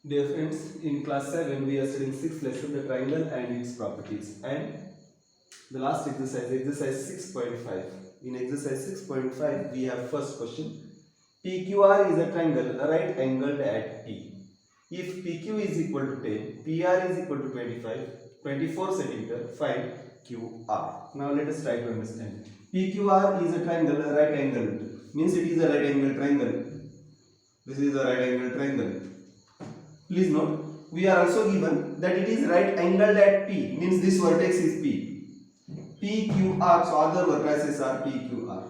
Dear friends, in class 7 we are studying 6th lesson, the triangle and its properties, and the last exercise, exercise 6.5. In exercise 6.5 we have first question. PQR is a triangle right angled at P. If PQ is equal to 10, PR is equal to 24 centimeter, find QR. Now let us try to understand. PQR is a triangle right angled, means it is a right angle triangle. This is a right angle triangle. Please note, we are also given that it is right angled at P, means this vertex is P. PQR, so other vertices are PQR.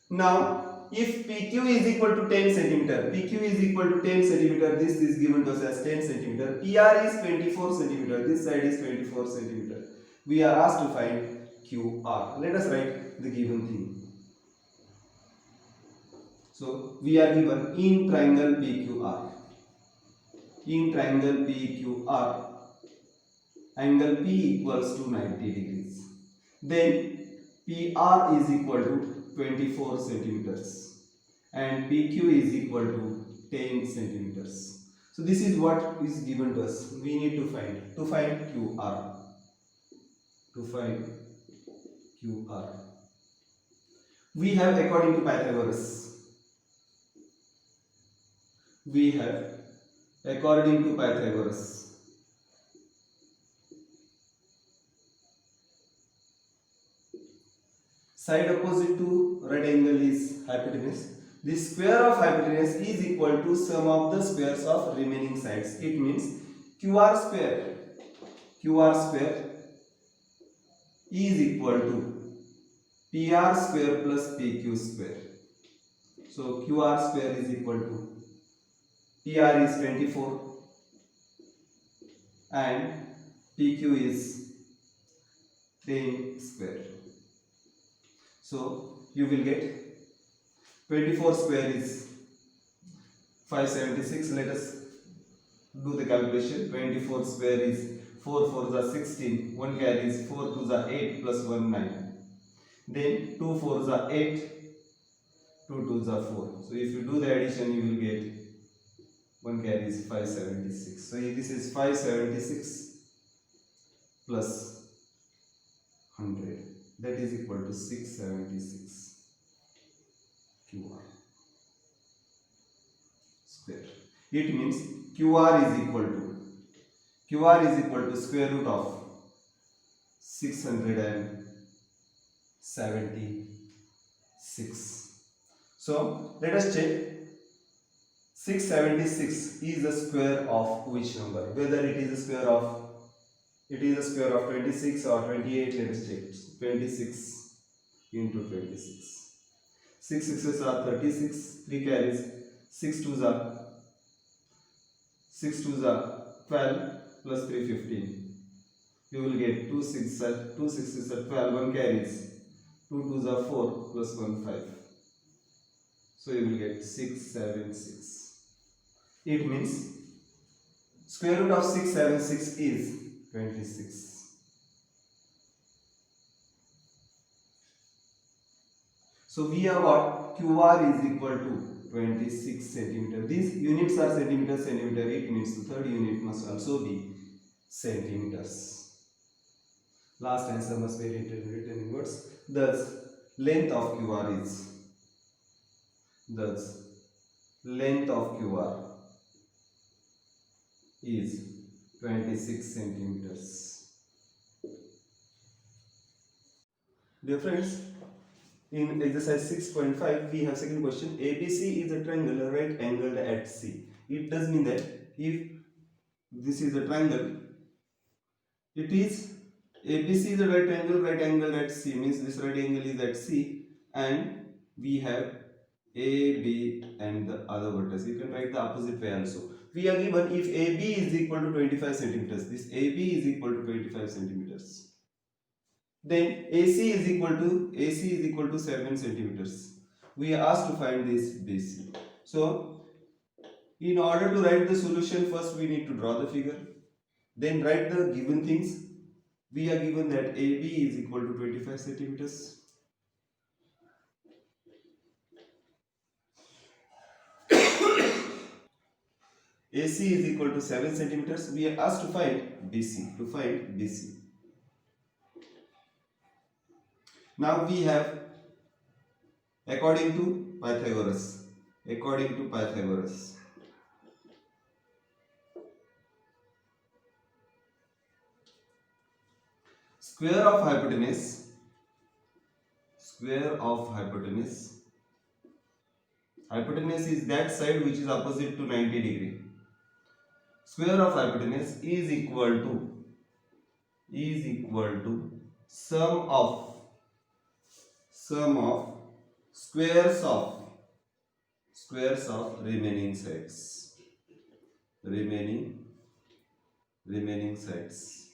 Now, if PQ is equal to 10 centimeter, PQ is equal to 10 centimeter, this is given to us as 10 centimeter, PR is 24 centimeter, this side is 24 centimeter. We are asked to find QR. Let us write the given thing. So, we are given in triangle PQR. In triangle PQR, angle P equals to 90 degrees. Then PR is equal to 24 centimeters and PQ is equal to 10 centimeters. So this is what is given to us. We need to find QR. To find QR. We have according to Pythagoras. We have according to Pythagoras. Side opposite to right angle is hypotenuse. The square of hypotenuse is equal to sum of the squares of remaining sides. It means QR square is equal to PR square plus PQ square. So QR square is equal to PR is 24 and PQ is 10 square. So you will get 24 square is 576. Let us do the calculation. 24 square is 4 4s are 16. 1 carries 4 2s are 8 plus 1 9. Then 2 4s are 8. 2 2s are 4. So if you do the addition, you will get 1 carries 576. So this is 576 plus 100. That is equal to 676 QR square. It means QR is equal to square root of 676. So let us check. 676 is the square of which number? Whether it is a square of 26 or 28. Let us check. 26 into 26. 6 sixes are 36. 3 carries. 6 twos are 12 plus 3 15. You will get 2 6s are 12. 1 carries. 2 twos are 4 plus 1 5. So you will get 676. It means square root of 676 is 26. So we have got QR is equal to 26 centimeter. These units are centimeters. It means the third unit must also be centimeters. Last answer must be written in words. Thus, length of QR is length of QR is 26 centimeters. Dear friends, in exercise 6.5 we have second question. ABC is a triangle right angled at C. It does mean that if this is a triangle, it is ABC is a right angle at C, means this right angle is at C, and we have A, B and the other vertex. You can write the opposite way also. We are given if AB is equal to 25 centimeters, this AB is equal to 25 centimeters. Then AC is equal to 7 centimeters. We are asked to find this BC. So in order to write the solution, first we need to draw the figure. Then write the given things. We are given that AB is equal to 25 centimeters. AC is equal to 7 centimeters. We are asked to find BC. To find BC. Now we have according to Pythagoras. According to Pythagoras. Square of hypotenuse. Square of hypotenuse. Hypotenuse is that side which is opposite to 90 degree. Square of hypotenuse is equal to sum of squares of remaining sides. Remaining sides.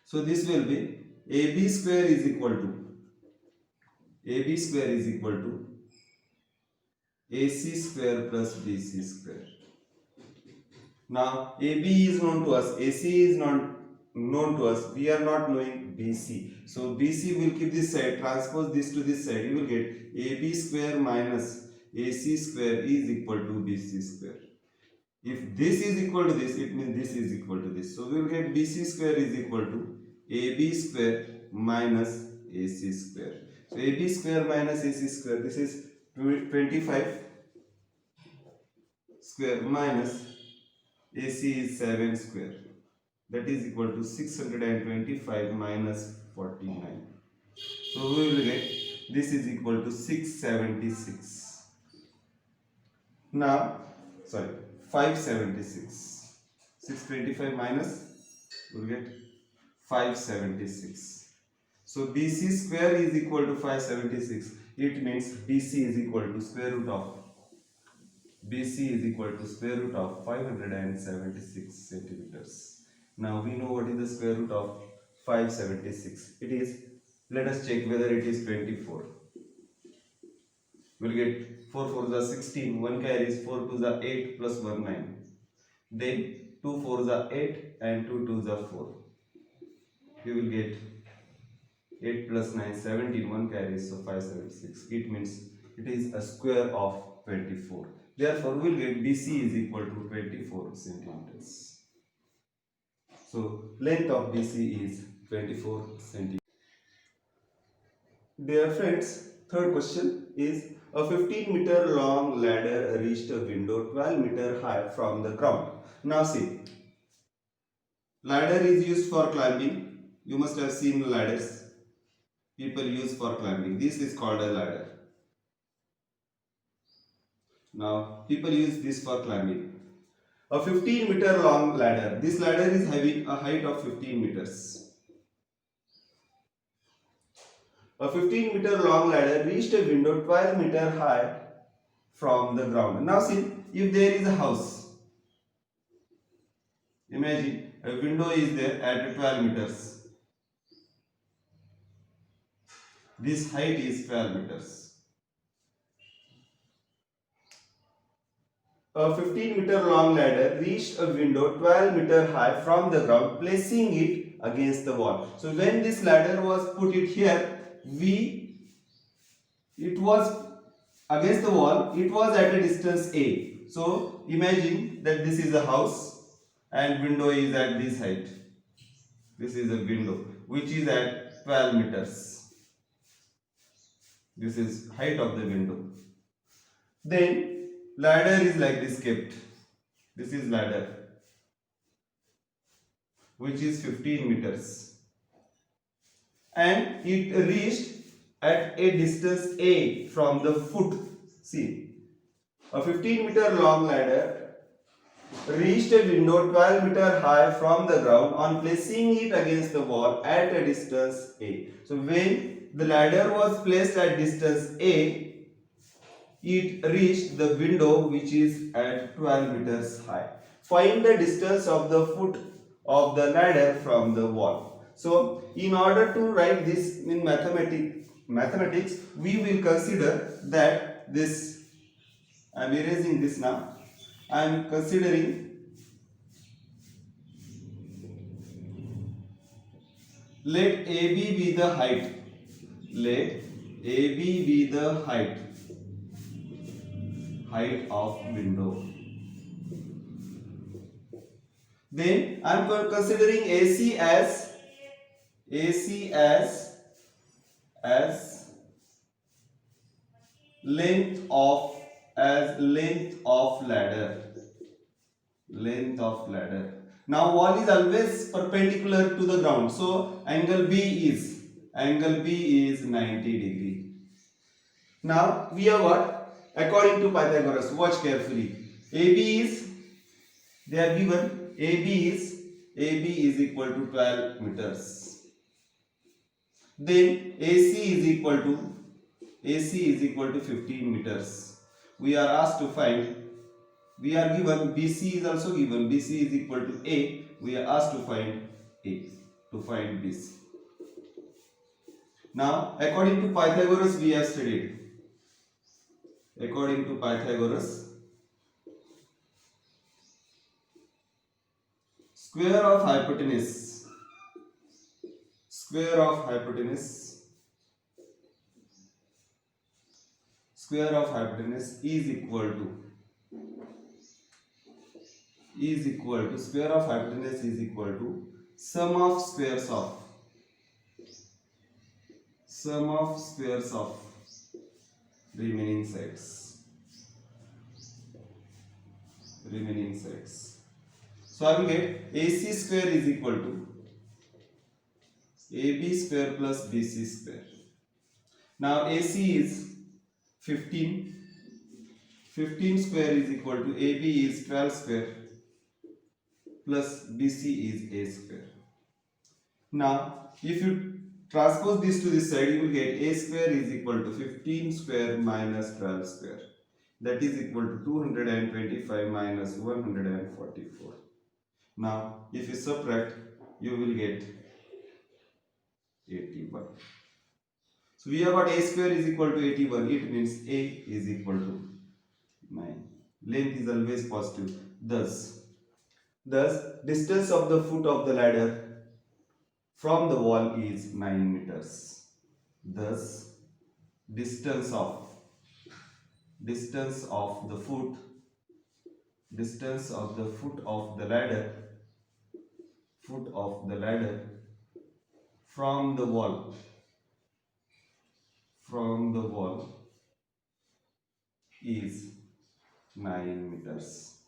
So this will be AB square is equal to AC square plus BC square. Now AB is known to us, AC is not known to us, we are not knowing BC. So BC will keep this side, transpose this to this side, you will get AB square minus AC square is equal to BC square. If this is equal to this, it means this is equal to this. So we will get BC square is equal to AB square minus AC square. So AB square minus AC square, this is 25 square minus AC is 7 square. That is equal to 625 minus 49. So we will get this is equal to 676. Now, 576. 625 minus, we will get 576. So BC square is equal to 576. It means BC is equal to square root of 576 centimeters. Now we know what is the square root of 576. It is, let us check whether it is 24. We will get 4 4s are 16, 1 carries 4 2s are 8 plus 1 9. Then 2 4s are 8 and 2 2s are 4. We will get 8 plus 9 17, 1 carries, so 576. It means it is a square of 24. Therefore, we will get BC is equal to 24 centimeters. So, length of BC is 24 centimeters. Dear friends, third question is a 15-meter long ladder reached a window 12-meter high from the ground. Now see, ladder is used for climbing. You must have seen ladders people use for climbing. This is called a ladder. Now, people use this for climbing. A 15-meter long ladder. This ladder is having a height of 15 meters. A 15-meter long ladder reached a window 12-meter high from the ground. Now see, if there is a house, imagine a window is there at 12 meters. This height is 12 meters. A 15-meter long ladder reached a window 12-meter high from the ground, placing it against the wall. So when this ladder was put it here, it was against the wall, it was at a distance A. So imagine that this is a house and window is at this height. This is a window which is at 12 meters. This is height of the window. Then ladder is like this kept. This is ladder which is 15 meters. And it reached at a distance A from the foot. See, a 15-meter long ladder reached a window 12-meter high from the ground on placing it against the wall at a distance A. So when the ladder was placed at distance A, it reached the window which is at 12 meters high. Find the distance of the foot of the ladder from the wall. So in order to write this in mathematics, we will consider that this, I am erasing this now, I am considering let AB be the height. Let AB be the height of window. Then I am considering AC as length of length of ladder. Now wall is always perpendicular to the ground, so angle B is 90 degree. Now we have what? According to Pythagoras, watch carefully. AB is, they are given, AB is equal to 12 meters. Then AC is equal to 15 meters. We are asked to find, we are given BC is also given, BC is equal to A. We are asked to find A, to find BC. Now according to Pythagoras we have studied. According to Pythagoras, square of hypotenuse is equal to sum of squares of remaining sides. So I will get AC square is equal to AB square plus BC square. Now AC is 15. 15 square is equal to AB is 12 square plus BC is A square. Now if you transpose this to this side, you will get A square is equal to 15 square minus 12 square. That is equal to 225 minus 144. Now if you subtract, you will get 81. So we have got A square is equal to 81. It means A is equal to 9. Length is always positive. Thus distance of the foot of the ladder from the wall is 9 meters. Thus distance of the foot of the ladder from the wall is 9 meters.